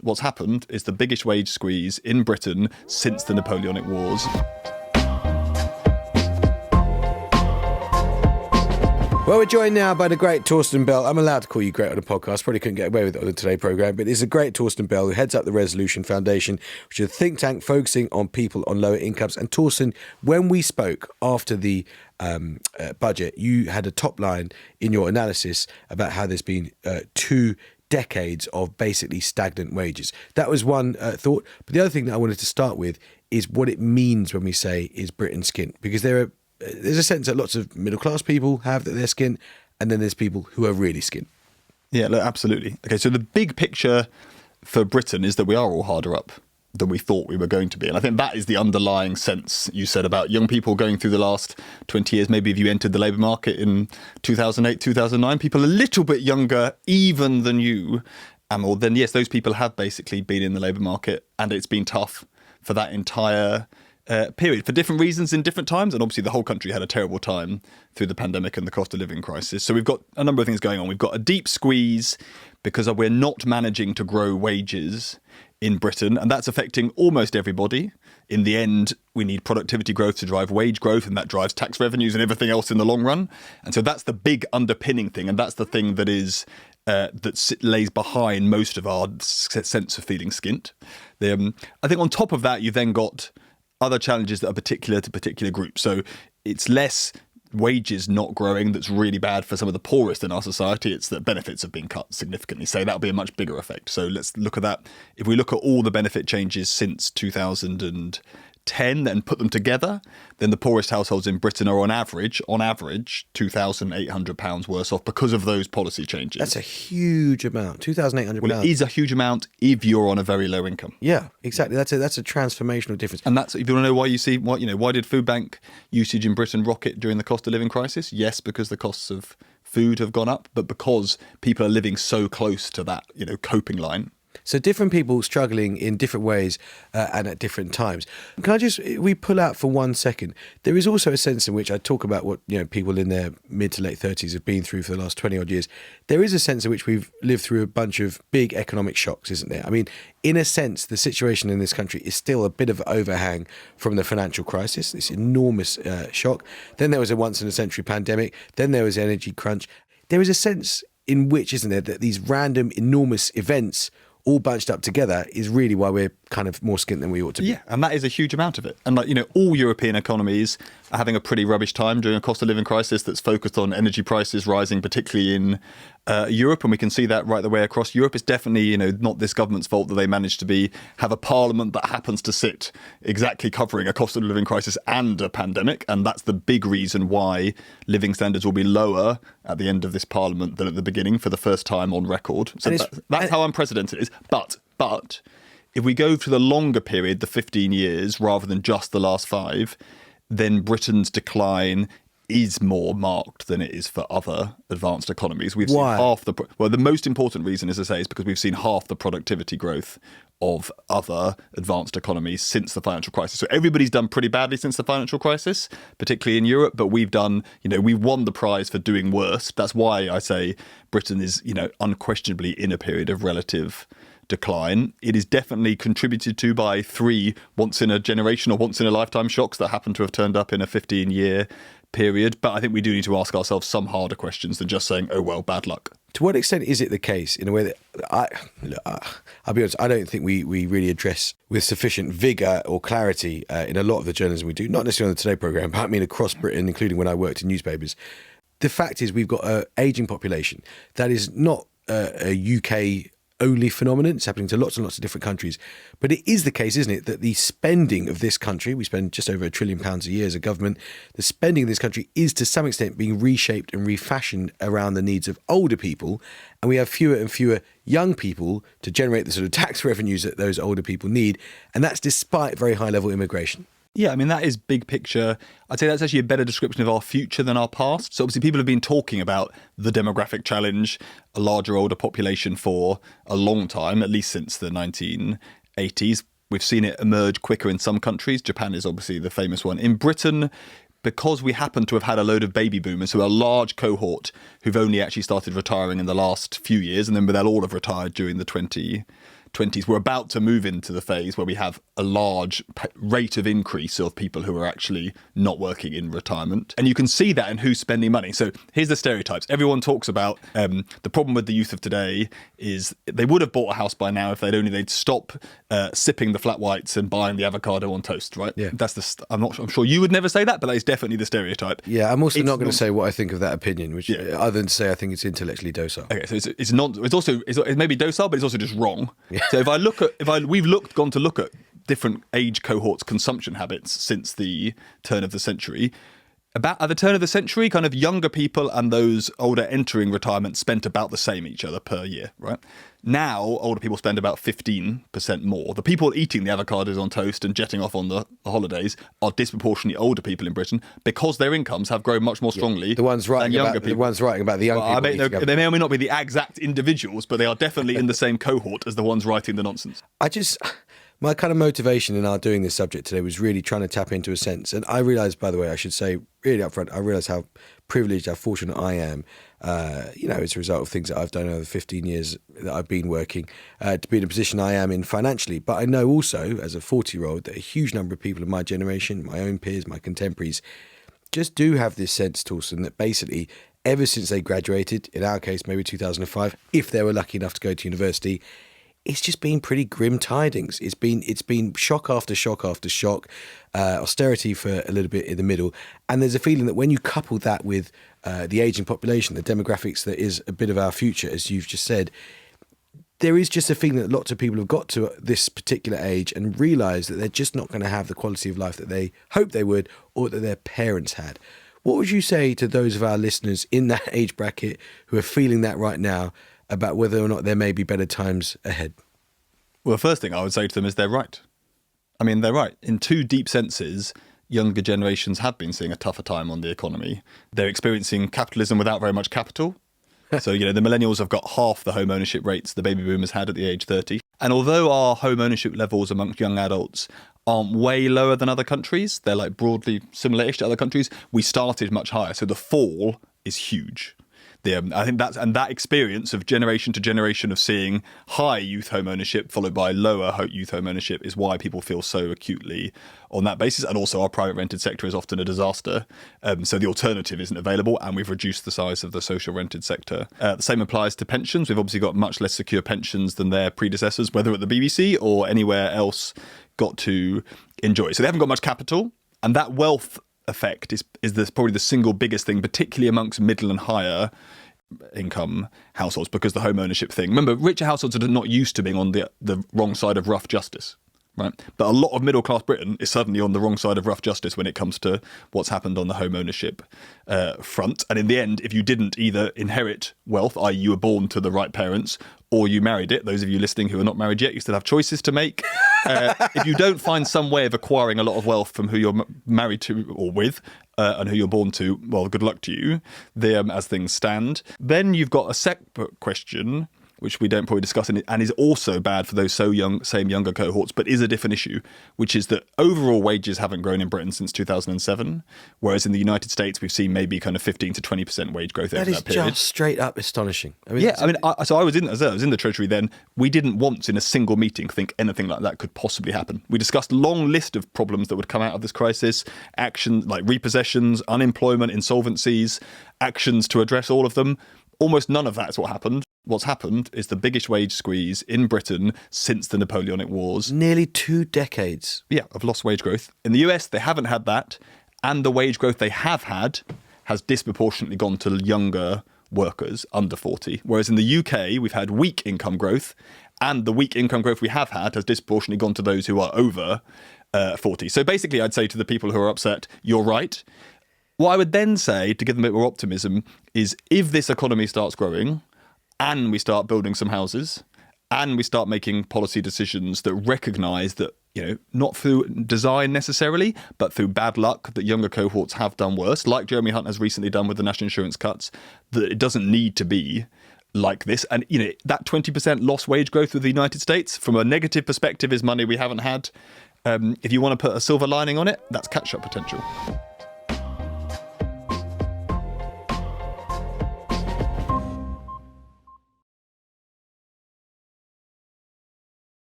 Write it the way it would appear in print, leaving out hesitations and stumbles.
what's happened is the biggest wage squeeze in Britain since the Napoleonic Wars. Well, we're joined now by the great Torsten Bell. I'm allowed to call you great on a podcast. Probably couldn't get away with it on the Today programme, but it's a great Torsten Bell who heads up the Resolution Foundation, which is a think tank focusing on people on lower incomes. And Torsten, when we spoke after the budget, you had a top line in your analysis about how there's been 2 decades of basically stagnant wages. That was one thought. But the other thing that I wanted to start with is what it means when we say, is Britain skint? Because there's a sense that lots of middle-class people have that they're skint, and then there's people who are really skint. Yeah, look, absolutely. Okay, so the big picture for Britain is that we are all harder up than we thought we were going to be. And I think that is the underlying sense you said about young people going through the last 20 years. Maybe if you entered the labour market in 2008, 2009, people a little bit younger even than you, Amol, then yes, those people have basically been in the labour market, and it's been tough for that entire period for different reasons in different times. And obviously the whole country had a terrible time through the pandemic and the cost of living crisis. So we've got a number of things going on. We've got a deep squeeze because we're not managing to grow wages in Britain, and that's affecting almost everybody. In the end, we need productivity growth to drive wage growth, and that drives tax revenues and everything else in the long run. And so that's the big underpinning thing, and that's the thing that is lays behind most of our sense of feeling skint. I think on top of that, you've then got other challenges that are particular to particular groups. So it's less wages not growing that's really bad for some of the poorest in our society. It's that benefits have been cut significantly. So that'll be a much bigger effect. So let's look at that. If we look at all the benefit changes since 2010 and put them together, then the poorest households in Britain are on average, £2,800 worse off because of those policy changes. That's a huge amount, £2,800. Well, it is a huge amount if you're on a very low income. Yeah, exactly. That's a transformational difference. And that's, if you want to know why why did food bank usage in Britain rocket during the cost of living crisis? Yes, because the costs of food have gone up, but because people are living so close to that, coping line. So different people struggling in different ways and at different times. Can we pull out for 1 second? There is also a sense in which I talk about what people in their mid to late 30s have been through for the last 20 odd years. There is a sense in which we've lived through a bunch of big economic shocks, isn't there? I mean, in a sense, the situation in this country is still a bit of overhang from the financial crisis, this enormous shock. Then there was a once in a century pandemic. Then there was energy crunch. There is a sense in which, isn't there, that these random enormous events all bunched up together is really why we're kind of more skint than we ought to be. Yeah, and that is a huge amount of it. And all European economies are having a pretty rubbish time during a cost of living crisis that's focused on energy prices rising, particularly in Europe. And we can see that right the way across Europe. It's definitely, not this government's fault that they managed to have a parliament that happens to sit exactly covering a cost of living crisis and a pandemic. And that's the big reason why living standards will be lower at the end of this parliament than at the beginning for the first time on record. So that's how unprecedented it is. But if we go to the longer period, the 15 years, rather than just the last 5, then Britain's decline is more marked than it is for other advanced economies. We've seen half the most important reason, as I say, is because we've seen half the productivity growth of other advanced economies since the financial crisis. So everybody's done pretty badly since the financial crisis, particularly in Europe, but we've done, we won the prize for doing worse. That's why I say Britain is, unquestionably in a period of relative decline. It is definitely contributed to by 3 once-in-a-generation or once-in-a-lifetime shocks that happen to have turned up in a 15-year period. But I think we do need to ask ourselves some harder questions than just saying, oh, well, bad luck. To what extent is it the case, in a way that, I'll be honest, I don't think we really address with sufficient vigour or clarity in a lot of the journalism we do, not necessarily on the Today programme, but I mean across Britain, including when I worked in newspapers. The fact is we've got an ageing population that is not a UK only phenomenon. It's happening to lots and lots of different countries. But it is the case, isn't it, that the spending of this country, we spend just over £1 trillion a year as a government, the spending of this country is to some extent being reshaped and refashioned around the needs of older people. And we have fewer and fewer young people to generate the sort of tax revenues that those older people need. And that's despite very high level immigration. Yeah, I mean, that is big picture. I'd say that's actually a better description of our future than our past. So obviously people have been talking about the demographic challenge, a larger, older population for a long time, at least since the 1980s. We've seen it emerge quicker in some countries. Japan is obviously the famous one. In Britain, because we happen to have had a load of baby boomers who are a large cohort who've only actually started retiring in the last few years, and then they'll all have retired during the 20 20s. We're about to move into the phase where we have a large rate of increase of people who are actually not working in retirement. And you can see that in who's spending money. So here's the stereotypes. Everyone talks about the problem with the youth of today is they would have bought a house by now if they'd stop sipping the flat whites and buying the avocado on toast, right? Yeah. I'm sure you would never say that, but that is definitely the stereotype. Yeah, I'm also not going to say what I think of that opinion, which other than to say I think it's intellectually docile. Okay, so it's maybe docile, but it's also just wrong. Yeah. So we've gone to look at different age cohorts' consumption habits since the turn of the century. About at the turn of the century, kind of younger people and those older entering retirement spent about the same each other per year, right? Now, older people spend about 15% more. The people eating the avocados on toast and jetting off on the holidays are disproportionately older people in Britain because their incomes have grown much more strongly the ones writing than younger about, people. The ones writing about the young people. They may or may not be the exact individuals, but they are definitely in the same cohort as the ones writing the nonsense. My kind of motivation in our doing this subject today was really trying to tap into a sense. And I realised, by the way, I should say really up front, I realised how privileged, how fortunate I am, as a result of things that I've done over the 15 years that I've been working, to be in a position I am in financially. But I know also, as a 40-year-old, that a huge number of people of my generation, my own peers, my contemporaries, just do have this sense, Torsten, that basically ever since they graduated, in our case, maybe 2005, if they were lucky enough to go to university, it's just been pretty grim tidings. It's been shock after shock after shock, austerity for a little bit in the middle. And there's a feeling that when you couple that with the ageing population, the demographics that is a bit of our future, as you've just said, there is just a feeling that lots of people have got to this particular age and realise that they're just not going to have the quality of life that they hoped they would or that their parents had. What would you say to those of our listeners in that age bracket who are feeling that right now about whether or not there may be better times ahead? Well, the first thing I would say to them is they're right. I mean, they're right. In two deep senses, younger generations have been seeing a tougher time on the economy. They're experiencing capitalism without very much capital. So, the millennials have got half the home ownership rates the baby boomers had at the age 30. And although our home ownership levels amongst young adults aren't way lower than other countries, they're like broadly similar-ish to other countries, we started much higher. So the fall is huge. I think that experience of generation to generation of seeing high youth home ownership followed by lower youth home ownership is why people feel so acutely on that basis. And also our private rented sector is often a disaster. So the alternative isn't available and we've reduced the size of the social rented sector. The same applies to pensions. We've obviously got much less secure pensions than their predecessors, whether at the BBC or anywhere else, got to enjoy. So they haven't got much capital, and that wealth effect is probably the single biggest thing, particularly amongst middle and higher income households, because the home ownership thing. Remember, richer households are not used to being on the wrong side of rough justice, right? But a lot of middle class Britain is suddenly on the wrong side of rough justice when it comes to what's happened on the home ownership front. And in the end, if you didn't either inherit wealth, i.e. you were born to the right parents, or you married it, those of you listening who are not married yet, you still have choices to make. If you don't find some way of acquiring a lot of wealth from who you're married to or with, and who you're born to, well, good luck to you, as things stand. Then you've got a separate question, which we don't probably discuss, and is also bad for those same younger cohorts, but is a different issue, which is that overall wages haven't grown in Britain since 2007, whereas in the United States we've seen maybe kind of 15 to 20% wage growth over that period. That is just straight up astonishing. I was in the Treasury then. We didn't once in a single meeting think anything like that could possibly happen. We discussed a long list of problems that would come out of this crisis, actions like repossessions, unemployment, insolvencies, actions to address all of them. Almost none of that is what happened. What's happened is the biggest wage squeeze in Britain since the Napoleonic Wars. Nearly 2 decades. Yeah, of lost wage growth. In the US, they haven't had that. And the wage growth they have had has disproportionately gone to younger workers under 40. Whereas in the UK, we've had weak income growth. And the weak income growth we have had has disproportionately gone to those who are over 40. So basically, I'd say to the people who are upset, you're right. What I would then say, to give them a bit more optimism, is if this economy starts growing and we start building some houses and we start making policy decisions that recognise that, not through design necessarily, but through bad luck, that younger cohorts have done worse, like Jeremy Hunt has recently done with the national insurance cuts, that it doesn't need to be like this. And, that 20% lost wage growth with the United States, from a negative perspective, is money we haven't had. If you want to put a silver lining on it, that's catch-up potential.